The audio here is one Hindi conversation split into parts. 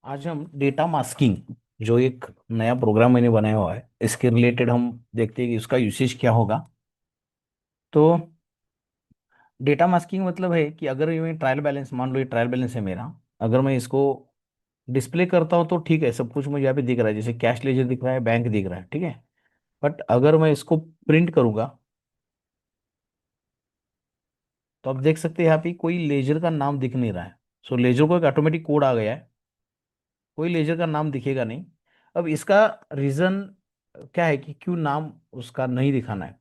आज हम डेटा मास्किंग जो एक नया प्रोग्राम मैंने बनाया हुआ है इसके रिलेटेड हम देखते हैं कि उसका यूसेज क्या होगा। तो डेटा मास्किंग मतलब है कि अगर ये ट्रायल बैलेंस, मान लो ये ट्रायल बैलेंस है मेरा, अगर मैं इसको डिस्प्ले करता हूँ तो ठीक है, सब कुछ मुझे यहाँ पे दिख रहा है, जैसे कैश लेजर दिख रहा है, बैंक दिख रहा है, ठीक है। बट अगर मैं इसको प्रिंट करूंगा तो आप देख सकते हैं यहाँ पे कोई लेजर का नाम दिख नहीं रहा है। सो लेजर को एक ऑटोमेटिक कोड आ गया है, कोई लेजर का नाम दिखेगा नहीं। अब इसका रीजन क्या है कि क्यों नाम उसका नहीं दिखाना है।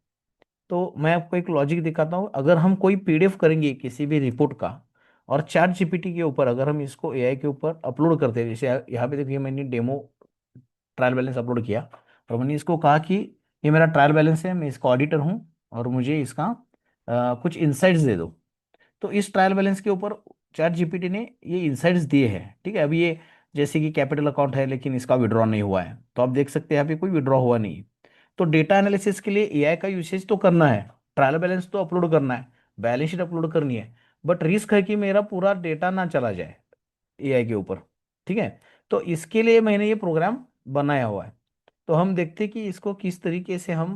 तो मैं आपको एक लॉजिक दिखाता हूँ। अगर हम कोई पीडीएफ करेंगे किसी भी रिपोर्ट का और चैट जीपीटी के ऊपर अगर हम इसको एआई के ऊपर अपलोड करते हैं, जैसे यहाँ पे देखिए मैंने डेमो ट्रायल बैलेंस अपलोड किया और मैंने इसको कहा कि ये मेरा ट्रायल बैलेंस है, मैं इसका ऑडिटर हूँ और मुझे इसका कुछ इंसाइट्स दे दो। तो इस ट्रायल बैलेंस के ऊपर चैट जीपीटी ने ये इंसाइट्स दिए हैं, ठीक है। अभी ये जैसे कि कैपिटल अकाउंट है लेकिन इसका विड्रॉ नहीं हुआ है, तो आप देख सकते हैं यहाँ पे कोई विड्रॉ हुआ नहीं है। तो डेटा एनालिसिस के लिए एआई का यूसेज तो करना है, ट्रायल बैलेंस तो अपलोड करना है, बैलेंस शीट अपलोड करनी है, बट रिस्क है कि मेरा पूरा डेटा ना चला जाए एआई के ऊपर, ठीक है। तो इसके लिए मैंने ये प्रोग्राम बनाया हुआ है। तो हम देखते हैं कि इसको किस तरीके से हम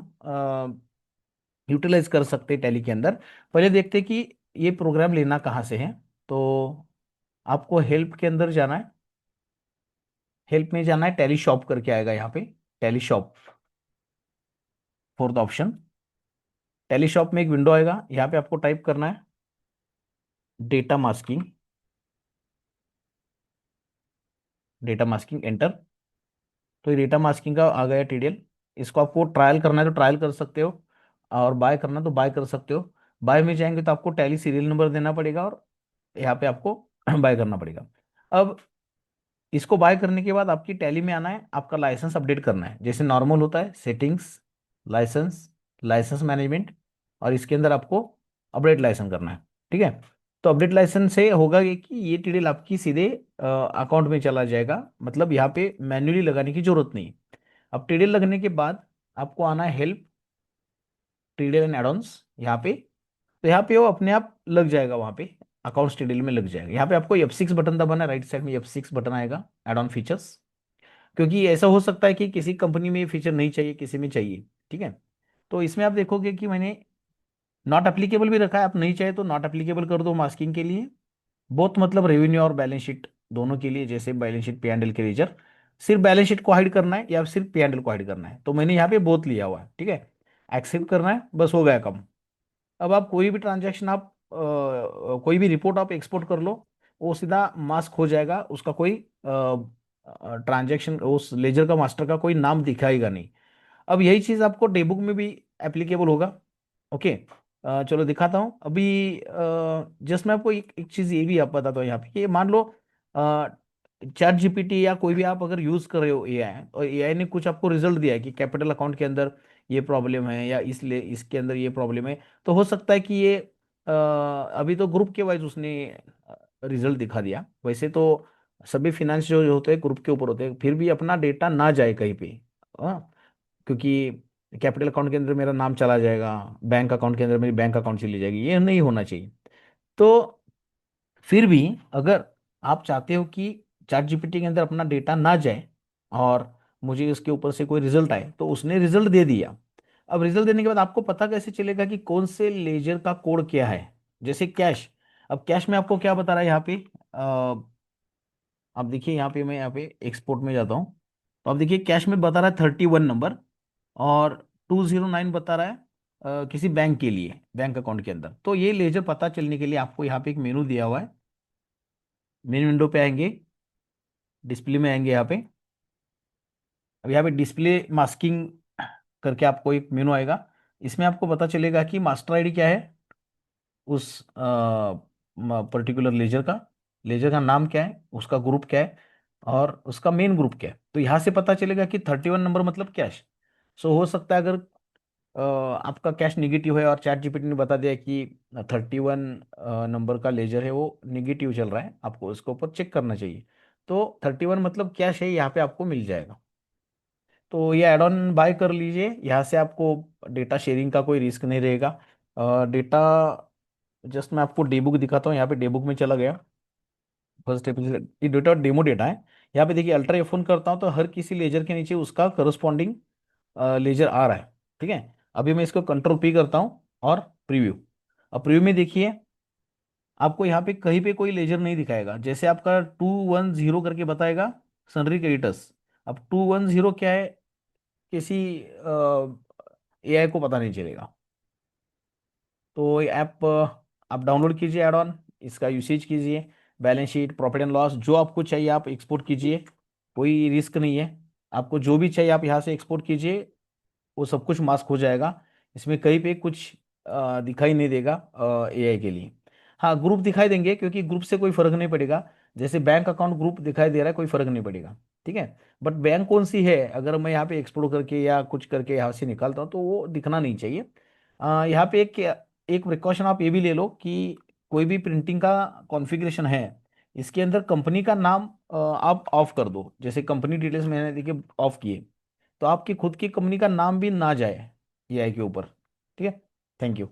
यूटिलाइज कर सकते हैं टैली के अंदर। पहले देखते हैं कि ये प्रोग्राम लेना कहाँ से है। तो आपको हेल्प के अंदर जाना है, हेल्प में जाना है, टैली शॉप करके आएगा यहाँ पे, tally shop, fourth option. Tally shop में एक विंडो आएगा, यहाँ पे आपको टाइप करना है data masking, data masking enter. तो ये डेटा मास्किंग का आ गया टीडीएल। इसको आपको ट्रायल करना है तो ट्रायल कर सकते हो और बाय करना तो बाय कर सकते हो। बाय में जाएंगे तो आपको टैली सीरियल नंबर देना पड़ेगा और यहाँ पे आपको बाय करना पड़ेगा। अब इसको बाय करने के बाद आपकी टैली में आना है, आपका लाइसेंस अपडेट करना है, जैसे नॉर्मल होता है सेटिंग्स, लाइसेंस, लाइसेंस मैनेजमेंट, और इसके अंदर आपको अपडेट लाइसेंस करना है, ठीक है। तो अपडेट लाइसेंस से होगा ये कि ये टीडीएल आपकी सीधे अकाउंट में चला जाएगा, मतलब यहाँ पे मैन्युअली लगाने की जरूरत नहीं। अब टीडीएल लगने के बाद आपको आना है हेल्प, टीडीएल एंड एडॉन्स यहाँ पे। तो यहाँ पे वो अपने आप लग जाएगा, वहाँ पे अकाउंट टीडीएल में लग जाएगा। यहाँ पे आपको F6 बटन दबाना है, राइट साइड में F6 बटन आएगा, एड ऑन फीचर्स। क्योंकि ऐसा हो सकता है कि किसी कंपनी में ये फीचर नहीं चाहिए, किसी में चाहिए, ठीक है। तो इसमें आप देखोगे कि मैंने नॉट एप्लीकेबल भी रखा है, आप नहीं चाहे तो नॉट एप्लीकेबल कर दो मास्किंग के लिए। बोथ मतलब रेवेन्यू और बैलेंस शीट दोनों के लिए, जैसे balance sheet P and L के लेजर, सिर्फ बैलेंस शीट को हाइड करना है या सिर्फ पी एंड एल को हाइड करना है, तो मैंने यहाँ पे बोथ लिया हुआ है, ठीक है। एक्सेप्ट करना है, बस हो गया कम। अब आप कोई भी ट्रांजैक्शन आप कोई भी रिपोर्ट आप एक्सपोर्ट कर लो, वो सीधा मास्क हो जाएगा, उसका कोई ट्रांजैक्शन उस लेजर का मास्टर का कोई नाम दिखाएगा नहीं। अब यही चीज आपको डेबुक में भी एप्लीकेबल होगा। ओके, चलो दिखाता हूँ अभी। जस्ट मैं आपको एक चीज ये भी आप बताता हूँ यहाँ पे कि मान लो चैट जीपीटी या कोई भी आप अगर यूज कर रहे हो एआई, और एआई ने कुछ आपको रिजल्ट दिया है कि कैपिटल अकाउंट के अंदर ये प्रॉब्लम है या इसलिए इसके अंदर ये प्रॉब्लम है, तो हो सकता है कि ये अभी तो ग्रुप के वाइज उसने रिजल्ट दिखा दिया। वैसे तो सभी फिनेंस जो होते हैं ग्रुप के ऊपर होते हैं, फिर भी अपना डेटा ना जाए कहीं पे। हाँ, क्योंकि कैपिटल अकाउंट के अंदर मेरा नाम चला जाएगा, बैंक अकाउंट के अंदर मेरी बैंक अकाउंट चली जाएगी, ये नहीं होना चाहिए। तो फिर भी अगर आप चाहते हो कि चैट जीपीटी के अंदर अपना डेटा ना जाए और मुझे उसके ऊपर से कोई रिजल्ट आए, तो उसने रिजल्ट दे दिया। अब रिजल्ट देने के बाद आपको पता कैसे चलेगा कि कौन से लेजर का कोड क्या है। जैसे कैश, अब कैश में आपको क्या बता रहा है यहाँ पे, आप देखिए यहाँ पे, मैं यहाँ पे एक्सपोर्ट में जाता हूँ, तो आप देखिए कैश में बता रहा है 31 नंबर, और 209 बता रहा है किसी बैंक के लिए, बैंक अकाउंट के अंदर। तो ये लेजर पता चलने के लिए आपको यहाँ पे एक मेनू दिया हुआ है, मेन विंडो पे आएंगे, डिस्प्ले में आएंगे यहाँ पे। अब यहाँ पे डिस्प्ले मास्किंग करके आपको एक मेनू आएगा, इसमें आपको पता चलेगा कि मास्टर आईडी क्या है उस पर्टिकुलर लेजर का नाम क्या है, उसका ग्रुप क्या है और उसका मेन ग्रुप क्या है। तो यहाँ से पता चलेगा कि 31 नंबर मतलब कैश। सो हो सकता है अगर आपका कैश निगेटिव है और चैट जीपीटी ने बता दिया कि 31 नंबर का लेजर है वो निगेटिव चल रहा है, आपको उसके ऊपर चेक करना चाहिए। तो 31 मतलब कैश है, यहाँ पे आपको मिल जाएगा। तो ये एड ऑन बाय कर लीजिए, यहाँ से आपको डेटा शेयरिंग का कोई रिस्क नहीं रहेगा। डेटा जस्ट मैं आपको डेबुक दिखाता हूँ, यहाँ पे डेबुक में चला गया, फर्स्ट एपिसोड, ये डेटा डेमो डेटा है। यहाँ पे देखिए अल्ट्रा F1 करता हूँ तो हर किसी लेजर के नीचे उसका करस्पॉन्डिंग लेजर आ रहा है। ठीक है, अभी मैं इसको कंट्रोल P करता हूँ और प्रीव्यू। अब प्रीव्यू में देखिए आपको यहाँ पे कहीं पे कोई लेजर नहीं दिखाएगा, जैसे आपका 210 करके बताएगा सनरी क्रेडिटर्स। अब 210 क्या है, किसी एआई को पता नहीं चलेगा। तो ये ऐप आप डाउनलोड कीजिए ऐड ऑन, इसका यूसेज कीजिए, balance sheet profit and loss जो आपको चाहिए आप एक्सपोर्ट कीजिए, कोई रिस्क नहीं है। आपको जो भी चाहिए आप यहाँ से एक्सपोर्ट कीजिए, वो सब कुछ मास्क हो जाएगा। इसमें कहीं पे कुछ दिखाई नहीं देगा एआई के लिए। हाँ ग्रुप दिखाई देंगे, क्योंकि ग्रुप से कोई फर्क नहीं पड़ेगा। जैसे बैंक अकाउंट ग्रुप दिखाई दे रहा है, कोई फर्क नहीं पड़ेगा। ठीक है, बट बैंक कौन सी है अगर मैं यहाँ पे एक्सपोर्ट करके या कुछ करके यहाँ से निकालता हूँ तो वो दिखना नहीं चाहिए। यहाँ पे एक एक प्रिकॉशन आप ये भी ले लो कि कोई भी प्रिंटिंग का कॉन्फ़िगरेशन है, इसके अंदर कंपनी का नाम आप ऑफ कर दो। जैसे कंपनी डिटेल्स मैंने देखिए ऑफ किए, तो आपकी खुद की कंपनी का नाम भी ना जाए एआई के ऊपर। ठीक है, थैंक यू।